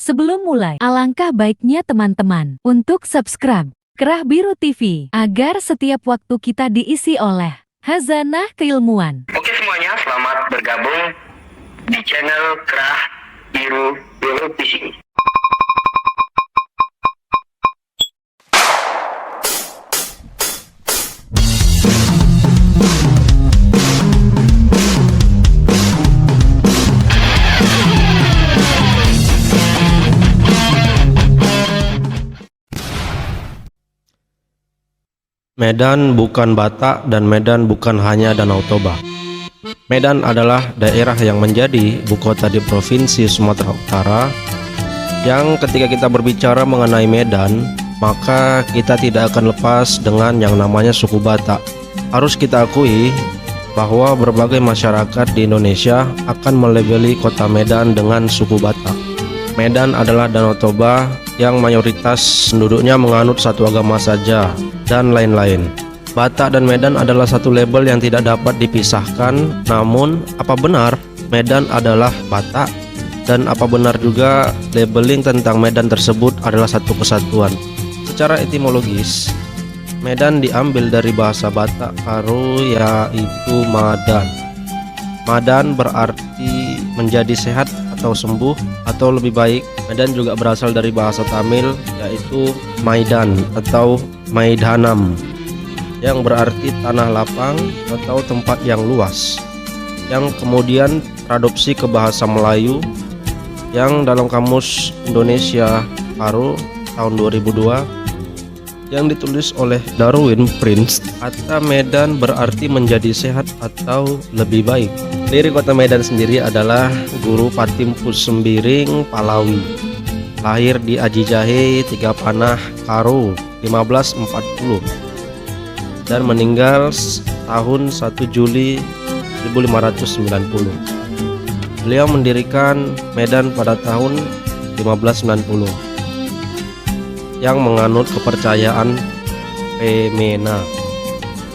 Sebelum mulai, alangkah baiknya teman-teman untuk subscribe Kerah Biru TV agar setiap waktu kita diisi oleh Khazanah Keilmuan. Oke semuanya, selamat bergabung di channel Kerah Biru TV. Medan bukan Batak dan Medan bukan hanya Danau Toba. Medan adalah daerah yang menjadi ibu kota di Provinsi Sumatera Utara, yang ketika kita berbicara mengenai Medan, maka kita tidak akan lepas dengan yang namanya suku Batak. Harus kita akui bahwa berbagai masyarakat di Indonesia akan melabeli kota Medan dengan suku Batak. Medan adalah Danau Toba yang mayoritas penduduknya menganut satu agama saja, dan lain-lain. Batak dan Medan adalah satu label yang tidak dapat dipisahkan. Namun, apa benar Medan adalah Batak? Dan apa benar juga labeling tentang Medan tersebut adalah satu kesatuan? Secara etimologis, Medan diambil dari bahasa Batak Karo, yaitu Madan. Madan berarti menjadi sehat atau sembuh, atau lebih baik, Medan juga berasal dari bahasa Tamil, yaitu Maidan atau Maidhanam, yang berarti tanah lapang atau tempat yang luas, yang kemudian teradopsi ke bahasa Melayu, yang dalam Kamus Indonesia Karo tahun 2002 yang ditulis oleh Darwin Prince, kata Medan berarti menjadi sehat atau lebih baik. Pendiri kota Medan sendiri adalah Guru Patimpus Sembiring Palawi, lahir di Aji Jahe, Tiga Panah, Karo 1540, dan meninggal tahun 1 Juli 1590. Beliau mendirikan Medan pada tahun 1590 yang menganut kepercayaan Pemena.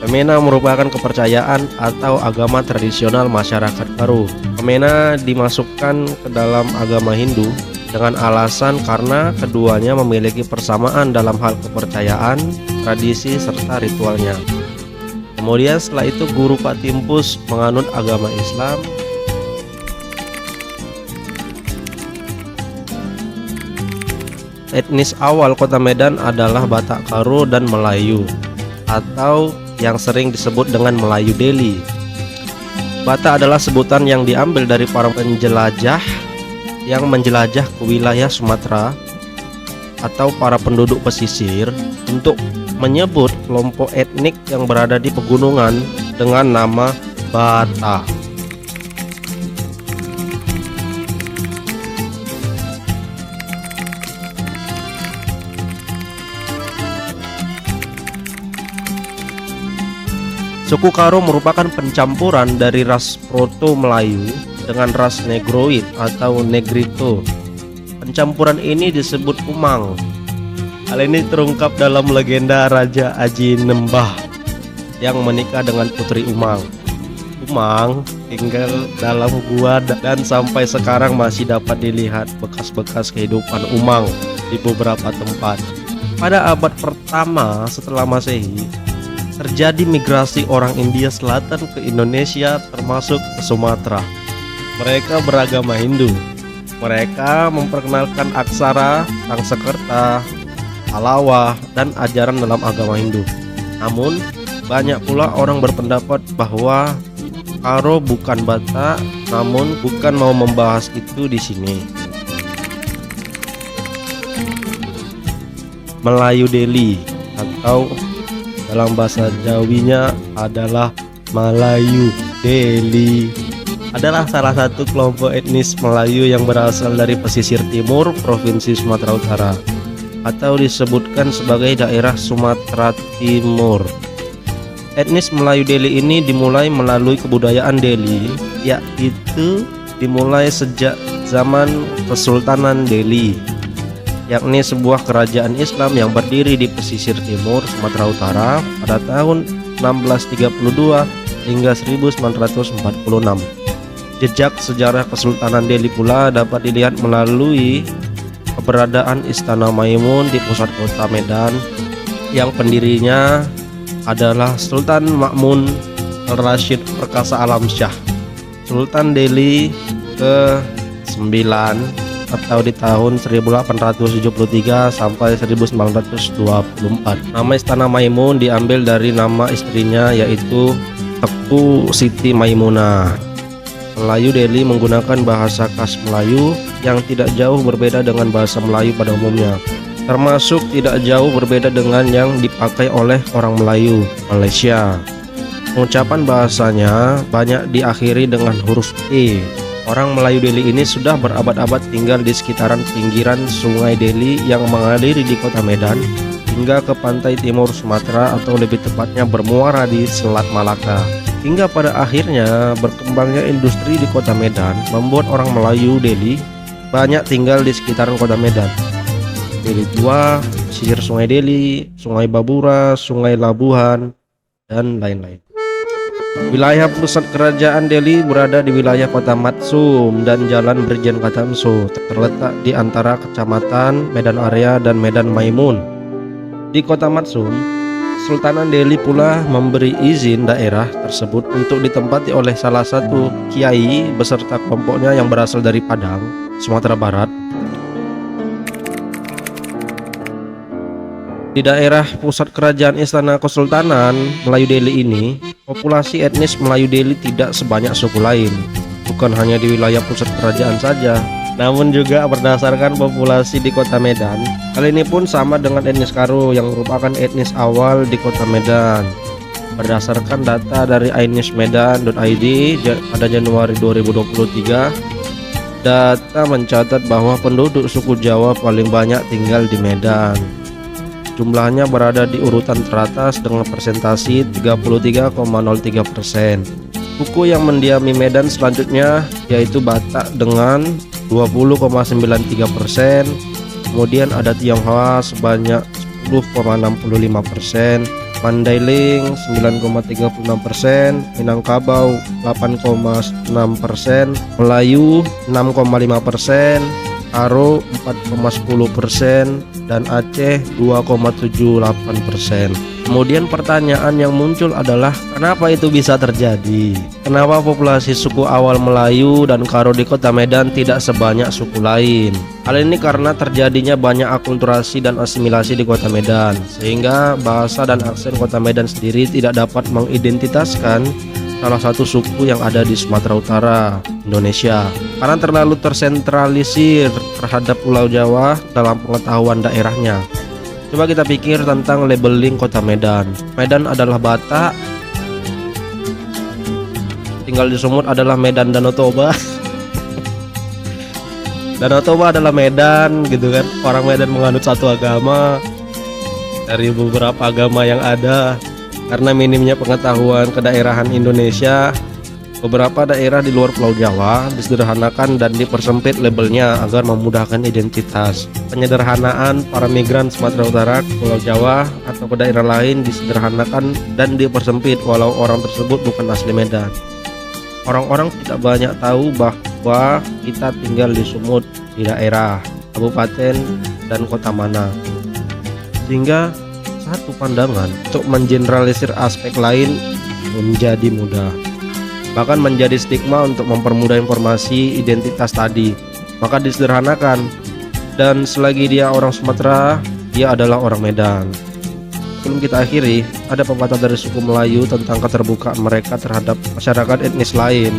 Pemena merupakan kepercayaan atau agama tradisional masyarakat Karo. Pemena dimasukkan ke dalam agama Hindu dengan alasan karena keduanya memiliki persamaan dalam hal kepercayaan, tradisi, serta ritualnya. Kemudian setelah itu Guru Patimpus menganut agama Islam. Etnis awal kota Medan adalah Batak Karo dan Melayu, atau yang sering disebut dengan Melayu Delhi. Batak adalah sebutan yang diambil dari para penjelajah yang menjelajah ke wilayah Sumatera atau para penduduk pesisir untuk menyebut kelompok etnik yang berada di pegunungan dengan nama Batak. Suku Karo merupakan pencampuran dari ras Proto-Melayu dengan ras Negroid atau Negrito. Pencampuran ini disebut Umang. Hal ini terungkap dalam legenda Raja Aji Nembah yang menikah dengan Putri Umang. Umang tinggal dalam gua dan sampai sekarang masih dapat dilihat bekas-bekas kehidupan Umang di beberapa tempat. Pada abad pertama setelah Masehi, terjadi migrasi orang India Selatan ke Indonesia termasuk ke Sumatera. Mereka beragama Hindu. Mereka memperkenalkan aksara, Sangsekerta, Palawah, dan ajaran dalam agama Hindu. Namun, banyak pula orang berpendapat bahwa Karo bukan Batak, namun bukan mau membahas itu di sini. Melayu Delhi atau dalam bahasa Jawinya adalah Melayu Delhi adalah salah satu kelompok etnis Melayu yang berasal dari pesisir timur Provinsi Sumatera Utara, atau disebutkan sebagai daerah Sumatera Timur. Etnis Melayu Delhi ini dimulai melalui kebudayaan Delhi, yaitu dimulai sejak zaman Kesultanan Delhi, yakni sebuah kerajaan Islam yang berdiri di pesisir timur Sumatera Utara pada tahun 1632 hingga 1946. Jejak sejarah Kesultanan Delhi pula dapat dilihat melalui keberadaan Istana Maimun di pusat kota Medan yang pendirinya adalah Sultan Ma'mun Al-Rashid Perkasa Alamsyah, Sultan Delhi ke-9 atau di tahun 1873 sampai 1924. Nama Istana Maimun diambil dari nama istrinya yaitu Teku Siti Maimunah. Melayu Delhi menggunakan bahasa khas Melayu yang tidak jauh berbeda dengan bahasa Melayu pada umumnya, termasuk tidak jauh berbeda dengan yang dipakai oleh orang Melayu Malaysia. Pengucapan bahasanya banyak diakhiri dengan huruf E. Orang Melayu Delhi ini sudah berabad-abad tinggal di sekitaran pinggiran Sungai Delhi yang mengaliri di kota Medan hingga ke pantai timur Sumatera atau lebih tepatnya bermuara di Selat Malaka. Hingga pada akhirnya berkembangnya industri di kota Medan membuat orang Melayu Delhi banyak tinggal di sekitaran kota Medan. Delhi Tua, pesisir Sungai Delhi, Sungai Babura, Sungai Labuhan, dan lain-lain. Wilayah pusat kerajaan Delhi berada di wilayah kota Matsum dan Jalan Brigjen Katamso, terletak di antara kecamatan Medan Area dan Medan Maimun. Di kota Matsum, Sultanan Delhi pula memberi izin daerah tersebut untuk ditempati oleh salah satu kiai beserta kelompoknya yang berasal dari Padang, Sumatera Barat. Di daerah pusat kerajaan Istana Kesultanan Melayu Delhi ini, populasi etnis Melayu Delhi tidak sebanyak suku lain. Bukan hanya di wilayah pusat kerajaan saja, namun juga berdasarkan populasi di kota Medan. Hal ini pun sama dengan etnis Karo yang merupakan etnis awal di kota Medan. Berdasarkan data dari ainismedan.id pada Januari 2023, data mencatat bahwa penduduk suku Jawa paling banyak tinggal di Medan. Jumlahnya berada di urutan teratas dengan persentasi 33,03%. Suku yang mendiami Medan selanjutnya yaitu Batak dengan 20,93%, kemudian ada Tionghoa sebanyak 10,65%, Mandailing 9,36%, Minangkabau 8,6%, Melayu 6,5%, Karo 4,10%, dan Aceh 2,78%. Kemudian pertanyaan yang muncul adalah kenapa itu bisa terjadi? Kenapa populasi suku awal Melayu dan Karo di kota Medan tidak sebanyak suku lain? Hal ini karena terjadinya banyak akulturasi dan asimilasi di kota Medan, sehingga bahasa dan aksen kota Medan sendiri tidak dapat mengidentitaskan salah satu suku yang ada di Sumatera Utara, Indonesia, karena terlalu tersentralisir terhadap Pulau Jawa dalam pengetahuan daerahnya. Coba kita pikir tentang labeling kota Medan. Medan adalah Batak, tinggal di Sumut adalah Medan Danau Toba. Danau Toba adalah Medan gitu kan. Orang Medan menganut satu agama dari beberapa agama yang ada. Karena minimnya pengetahuan kedaerahan Indonesia, beberapa daerah di luar Pulau Jawa disederhanakan dan dipersempit labelnya agar memudahkan identitas. Penyederhanaan para migran Sumatera Utara ke Pulau Jawa atau ke daerah lain disederhanakan dan dipersempit walau orang tersebut bukan asli Medan. Orang-orang tidak banyak tahu bahwa kita tinggal di Sumut, di daerah, kabupaten, dan kota mana. Sehingga satu pandangan untuk mengeneralisir aspek lain menjadi mudah, bahkan menjadi stigma untuk mempermudah informasi identitas tadi. Maka disederhanakan, dan selagi dia orang Sumatera, dia adalah orang Medan. Sebelum kita akhiri, ada pepatah dari suku Melayu tentang keterbukaan mereka terhadap masyarakat etnis lain.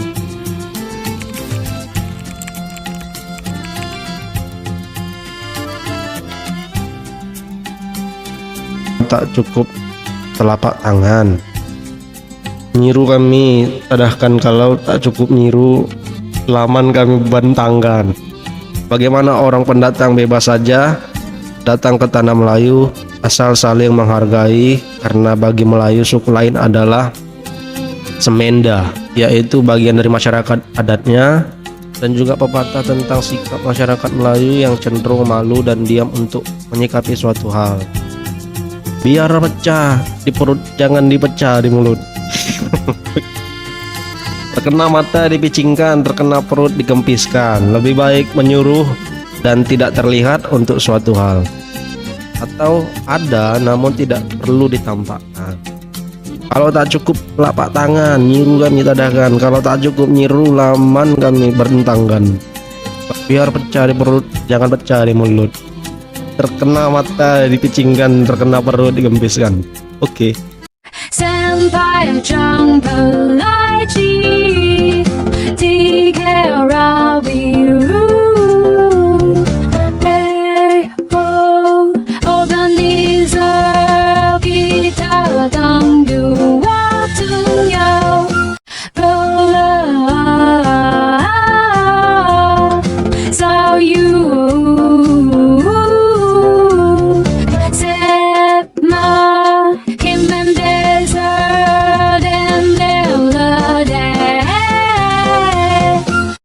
Tak cukup telapak tangan, nyiru kami tadahkan, kalau tak cukup nyiru laman kami bentangkan. Bagaimana orang pendatang bebas saja datang ke tanah Melayu asal saling menghargai, karena bagi Melayu suku lain adalah semenda, yaitu bagian dari masyarakat adatnya. Dan juga pepatah tentang sikap masyarakat Melayu yang cenderung malu dan diam untuk menyikapi suatu hal. Biar pecah di perut, jangan dipecah di mulut. Terkena mata dipicingkan, terkena perut dikempiskan. Lebih baik menyuruh dan tidak terlihat untuk suatu hal, atau ada namun tidak perlu ditampakkan. Kalau tak cukup telapak tangan, nyiru kami tadahkan. Kalau tak cukup nyiru, laman kami bentangkan. Biar pecah di perut, jangan pecah di mulut. Terkena mata dipicingkan, terkena perut digempiskan. Oke. Senpai Jungle 来记